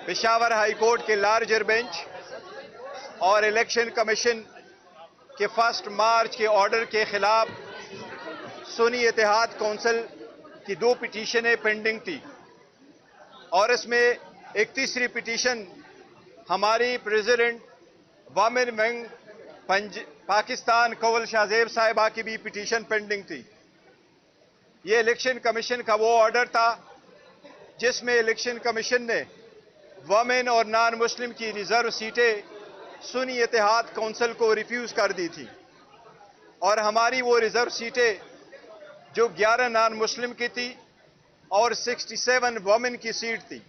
Peshawar high court के larger bench और election commission के 1 मार्च के ऑर्डर के खिलाफ सुन्नी इत्तेहाद कौंसिल की 2 पिटीशनें पेंडिंग थी और इसमें एक तीसरी पिटीशन हमारी प्रेसिडेंट वामिन विंग पाकिस्तान कौल शाहजेब साहिबा की भी पिटीशन पेंडिंग थी। ये इलेक्शन कमीशन का वो ऑर्डर था जिसमें इलेक्शन कमीशन ने वमेन और नॉन मुस्लिम की रिजर्व सीटें सुन्नी इत्तेहाद कौंसिल को रिफ्यूज कर दी थी और हमारी वो रिजर्व सीटें जो 11 नॉन मुस्लिम की थी और 67 वमेन की सीट थी,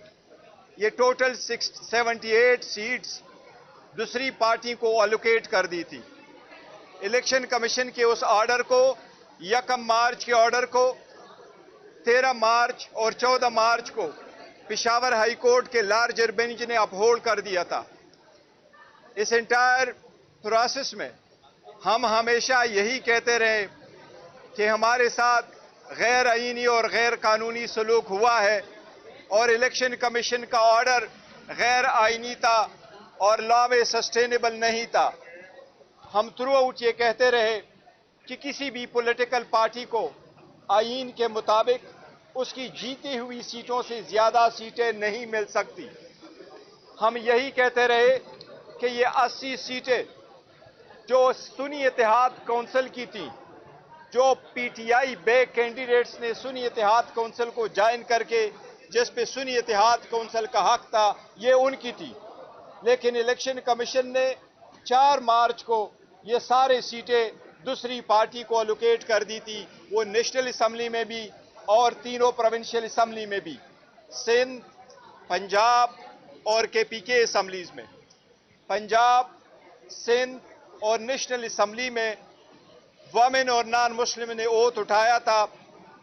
ये टोटल 78 सीट्स दूसरी पार्टी को अलोकेट कर दी थी। इलेक्शन कमीशन के उस ऑर्डर को 1 मार्च के ऑर्डर को 13 मार्च और 14 मार्च को पेशावर हाई कोर्ट के लार्जर बेंच ने अपहोल्ड कर दिया था। इस एंटायर प्रोसेस में हम हमेशा यही कहते रहे कि हमारे साथ गैर आईनी और गैर कानूनी सलूक हुआ है और इलेक्शन कमीशन का ऑर्डर गैर आईनी था और लॉ में सस्टेनेबल नहीं था। हम थ्रू आउट ये कहते रहे कि किसी भी पॉलिटिकल पार्टी को आईन के मुताबिक उसकी जीती हुई सीटों से ज्यादा सीटें नहीं मिल सकती। हम यही कहते रहे कि ये 80 सीटें जो सुन्नी इत्तेहाद कौंसिल की थी, जो पीटीआई बे कैंडिडेट्स ने सुन्नी इत्तेहाद कौंसिल को ज्वाइन करके जिस पे सुन्नी इत्तेहाद कौंसिल का हक था, ये उनकी थी। लेकिन इलेक्शन कमीशन ने 4 मार्च को ये सारे सीटें दूसरी पार्टी को अलोकेट कर दी थी, वो नेशनल असम्बली में भी और तीनों प्रोविंशियल असम्बली में भी, सिंध, पंजाब और केपीके असम्बलीज में। पंजाब, सिंध और नेशनल असम्बली में वमेन और नॉन मुस्लिम ने ओथ उठाया था,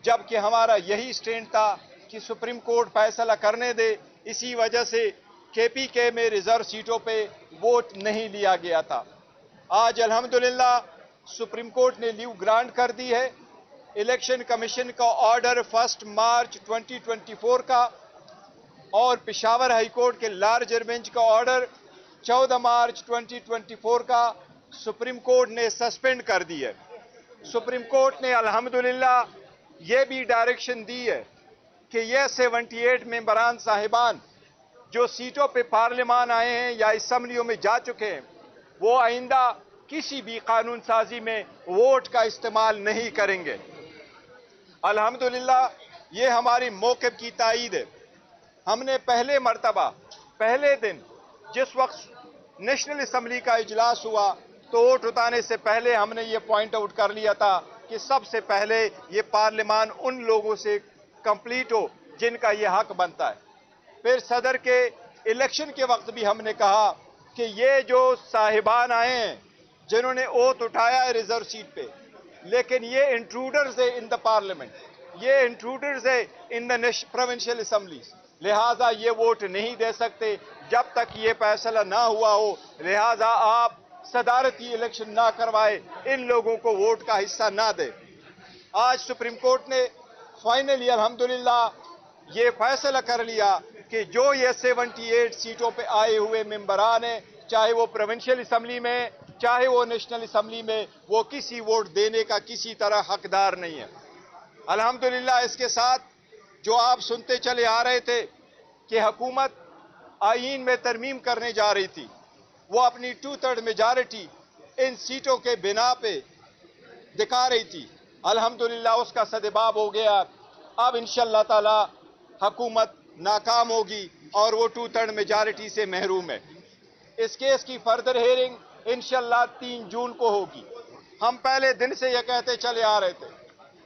जबकि हमारा यही स्टैंड था कि सुप्रीम कोर्ट फैसला करने दे। इसी वजह से केपीके में रिजर्व सीटों पे वोट नहीं लिया गया था। आज अल्हम्दुलिल्लाह सुप्रीम कोर्ट ने लीव ग्रांट कर दी है। इलेक्शन कमीशन का ऑर्डर 1 मार्च 2024 का और पेशावर हाई कोर्ट के लार्जर बेंच का ऑर्डर 14 मार्च 2024 का सुप्रीम कोर्ट ने सस्पेंड कर दी है। सुप्रीम कोर्ट ने अल्हम्दुलिल्लाह ये भी डायरेक्शन दी है कि ये 78 मेंबरान साहिबान जो सीटों पे पार्लियामान आए हैं या असम्बलियों में जा चुके हैं, वो आइंदा किसी भी कानून साजी में वोट का इस्तेमाल नहीं करेंगे। अल्हम्दुलिल्लाह ये हमारी मौक़िफ़ की तायीद है। हमने पहले मर्तबा पहले दिन जिस वक्त नेशनल असम्बली का इजलास हुआ तो वोट उठाने से पहले हमने ये पॉइंट आउट कर लिया था कि सबसे पहले ये पार्लियामान उन लोगों से कंप्लीट हो जिनका ये हक बनता है। फिर सदर के इलेक्शन के वक्त भी हमने कहा कि ये जो साहिबान आए हैं जिन्होंने ओथ उठाया है रिजर्व सीट पे, लेकिन ये इंट्रूडर्स है इन द पार्लियामेंट, ये इंट्रूडर्स है इन द प्रोविंशियल असम्बलीज, लिहाजा ये वोट नहीं दे सकते जब तक ये फैसला ना हुआ हो। लिहाजा आप सदारती इलेक्शन ना करवाए, इन लोगों को वोट का हिस्सा ना दे। आज सुप्रीम कोर्ट ने फाइनली अल्हम्दुलिल्लाह ये फैसला कर लिया कि जो ये 78 सीटों पे आए हुए मेंबरान हैं, चाहे वो प्रोविंशियल असम्बली में चाहे वो नेशनल असम्बली में, वो किसी वोट देने का किसी तरह हकदार नहीं है। अल्हम्दुलिल्लाह इसके साथ जो आप सुनते चले आ रहे थे कि हुकूमत आईन में तरमीम करने जा रही थी, वो अपनी 2/3 मेजॉरिटी इन सीटों के बिना पे दिखा रही थी। अल्हम्दुलिल्लाह उसका सदबाब हो गया। अब इंशाअल्लाह ताला हुकूमत नाकाम होगी और वो 2/3 मेजॉरिटी से महरूम है। इस केस की फर्दर हेयरिंग इंशाअल्लाह 3 जून को होगी। हम पहले दिन से यह कहते चले आ रहे थे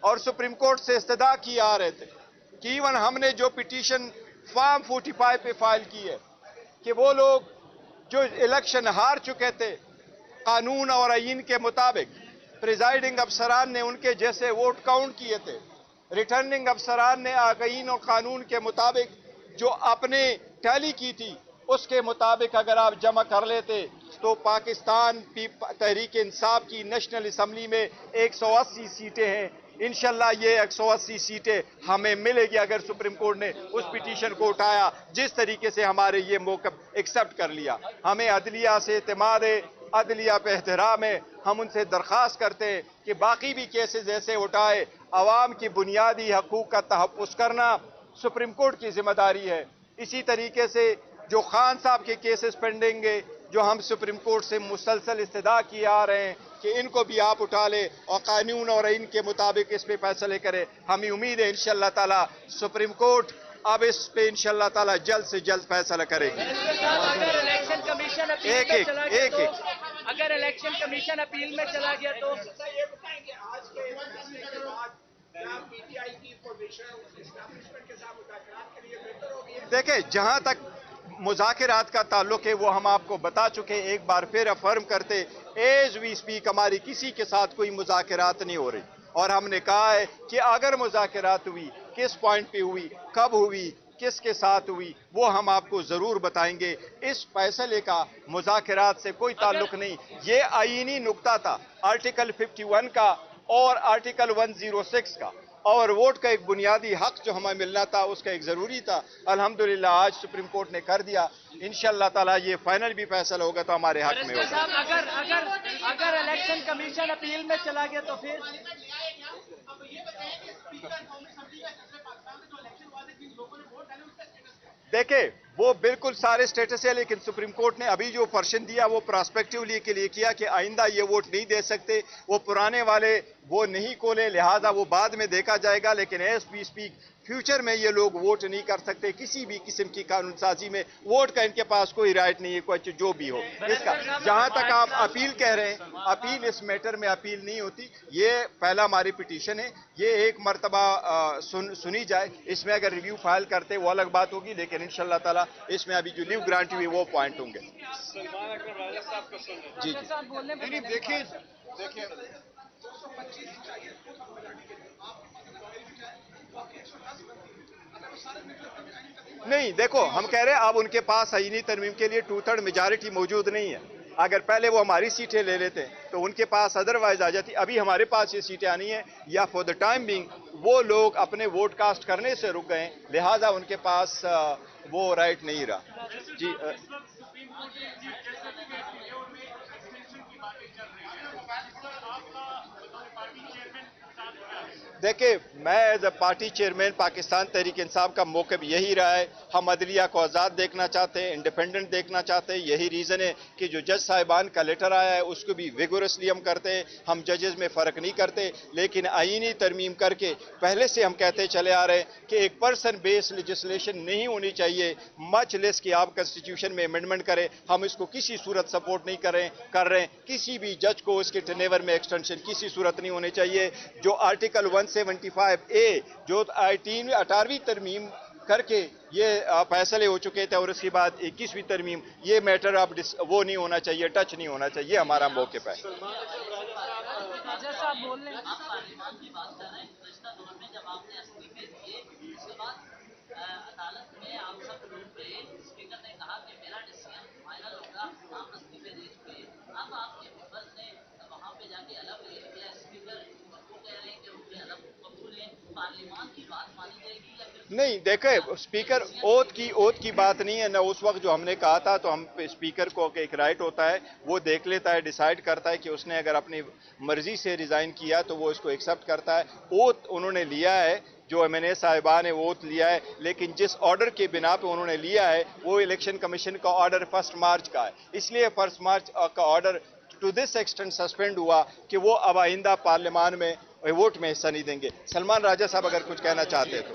और सुप्रीम कोर्ट से इस्तदा किए आ रहे थे कि इवन हमने जो पिटीशन फॉर्म 45 पे फाइल की है कि वो लोग जो इलेक्शन हार चुके थे कानून और आईन के मुताबिक, प्रिजाइडिंग अफसरान ने उनके जैसे वोट काउंट किए थे, रिटर्निंग अफसरान ने आईन और कानून के मुताबिक जो आपने टैली की थी उसके मुताबिक अगर आप जमा कर लेते तो पाकिस्तान तहरीक इंसाफ की नेशनल असम्बली में 180 सीटें हैं, انشاءاللہ یہ 180 سیٹیں ہمیں ملے گی اگر سپریم کورٹ نے اس پٹیشن کو اٹھایا جس طریقے سے ہمارے یہ موقف ایکسپٹ کر لیا. ہمیں عدلیہ سے اعتماد ہے, عدلیہ پہ احترام ہے. ہم ان سے درخواست کرتے ہیں کہ باقی بھی کیسز ایسے اٹھائے. عوام کی بنیادی حقوق کا تحفظ کرنا سپریم کورٹ کی ذمہ داری ہے. اسی طریقے سے جو خان صاحب کے کیسز پینڈنگ ہے, جو ہم سپریم کورٹ سے مسلسل استدعا کیے آ رہے ہیں کہ ان کو بھی آپ اٹھا لیں اور قانون اور آئین کے مطابق اس پہ فیصلے کریں. ہمیں امید ہے انشاءاللہ تعالی سپریم کورٹ اب اس پہ انشاءاللہ تعالی جلد سے جلد فیصلہ کرے گی. اگر الیکشن کمیشن اپیل میں چلا گیا تو اگر الیکشن کمیشن اپیل میں چلا گیا تو دیکھیں, جہاں تک مذاکرات کا تعلق ہے وہ ہم آپ کو بتا چکے, ایک بار پھر افرم کرتے ایز وی سپیک ہماری کسی کے ساتھ کوئی مذاکرات نہیں ہو رہی. اور ہم نے کہا ہے کہ اگر مذاکرات ہوئی, کس پوائنٹ پہ ہوئی, کب ہوئی, کس کے ساتھ ہوئی, وہ ہم آپ کو ضرور بتائیں گے. اس فیصلے کا مذاکرات سے کوئی تعلق نہیں. یہ آئینی نقطہ تھا آرٹیکل 51 کا اور آرٹیکل 106 کا, اور ووٹ کا ایک بنیادی حق جو ہمیں ملنا تھا اس کا ایک ضروری تھا. الحمدللہ آج سپریم کورٹ نے کر دیا. انشاءاللہ تعالی یہ فائنل بھی فیصلہ ہوگا تو ہمارے حق میں ہوگا. اگر الیکشن کمیشن اپیل میں چلا گیا تو پھر دیکھیں, وہ بالکل سارے سٹیٹس ہے, لیکن سپریم کورٹ نے ابھی جو پرشن دیا وہ پراسپیکٹیولی کے لیے کیا کہ آئندہ یہ ووٹ نہیں دے سکتے. وہ پرانے والے وہ نہیں کھولے, لہذا وہ بعد میں دیکھا جائے گا. لیکن ایز وی سپیک فیوچر میں یہ لوگ ووٹ نہیں کر سکتے. کسی بھی قسم کی قانون سازی میں ووٹ کا ان کے پاس کوئی رائٹ نہیں ہے, کوئی جو بھی ہو اس کا. جہاں تک آپ اپیل کہہ رہے ہیں, اپیل اس میٹر میں اپیل نہیں ہوتی. یہ پہلا ہماری پٹیشن ہے, یہ ایک مرتبہ سنی جائے. اس میں اگر ریویو فائل کرتے وہ الگ بات ہوگی, لیکن انشاءاللہ تعالی اس میں ابھی جو لیو گرانٹ ہوئی وہ پوائنٹ ہوں گے. جی جی دیکھیں نہیں, دیکھو ہم کہہ رہے ہیں اب ان کے پاس آئینی ترمیم کے لیے 2/3 میجارٹی موجود نہیں ہے. اگر پہلے وہ ہماری سیٹیں لے لیتے تو ان کے پاس ادروائز آ جاتی. ابھی ہمارے پاس یہ سیٹیں آنی ہیں, یا فور دا ٹائم بینگ وہ لوگ اپنے ووٹ کاسٹ کرنے سے رک گئے, لہذا ان کے پاس وہ رائٹ نہیں رہا. جی دیکھیں, میں as a party chairman Pakistan Tehreek Insaf کا موقف یہی رہا ہے. ہم عدلیہ کو آزاد دیکھنا چاہتے ہیں, انڈیپینڈنٹ دیکھنا چاہتے ہیں. یہی ریزن ہے کہ جو جج صاحبان کا لیٹر آیا ہے اس کو بھی ویگورسلی ہم کرتے ہیں. ہم ججز میں فرق نہیں کرتے, لیکن آئینی ترمیم کر کے پہلے سے ہم کہتے چلے آ رہے ہیں کہ ایک پرسن بیس لیجسلیشن نہیں ہونی چاہیے, مچ لیس کہ آپ کنسٹیٹیوشن میں امینڈمنٹ کریں. ہم اس کو کسی صورت سپورٹ نہیں کر رہے ہیں. کسی بھی جج کو اس کے ٹینیور میں ایکسٹینشن کسی صورت نہیں ہونے چاہیے. جو آرٹیکل 175A جو 18ویں ترمیم کر کے یہ فیصلے ہو چکے تھے, اور اس کے بعد 21ویں ترمیم, یہ میٹر اب وہ نہیں ہونا چاہیے, ٹچ نہیں ہونا چاہیے. یہ ہمارا موقف ہے. نہیں, دیکھیں اسپیکر اوتھ کی بات نہیں ہے. نہ اس وقت جو ہم نے کہا تھا تو ہم اسپیکر کو ایک رائٹ ہوتا ہے, وہ دیکھ لیتا ہے, ڈیسائیڈ کرتا ہے کہ اس نے اگر اپنی مرضی سے ریزائن کیا تو وہ اس کو ایکسپٹ کرتا ہے. اوتھ انہوں نے لیا ہے, جو MNA صاحبان نے اوتھ لیا ہے, لیکن جس آرڈر کے بنا پہ انہوں نے لیا ہے وہ الیکشن کمیشن کا آرڈر 1 مارچ کا ہے. اس لیے 1 مارچ کا order to this extent suspend ہوا کہ وہ اب آئندہ پارلیمان میں ووٹ میں حصہ نہیں دیں گے. سلمان راجہ صاحب اگر کچھ کہنا چاہتے ہیں تو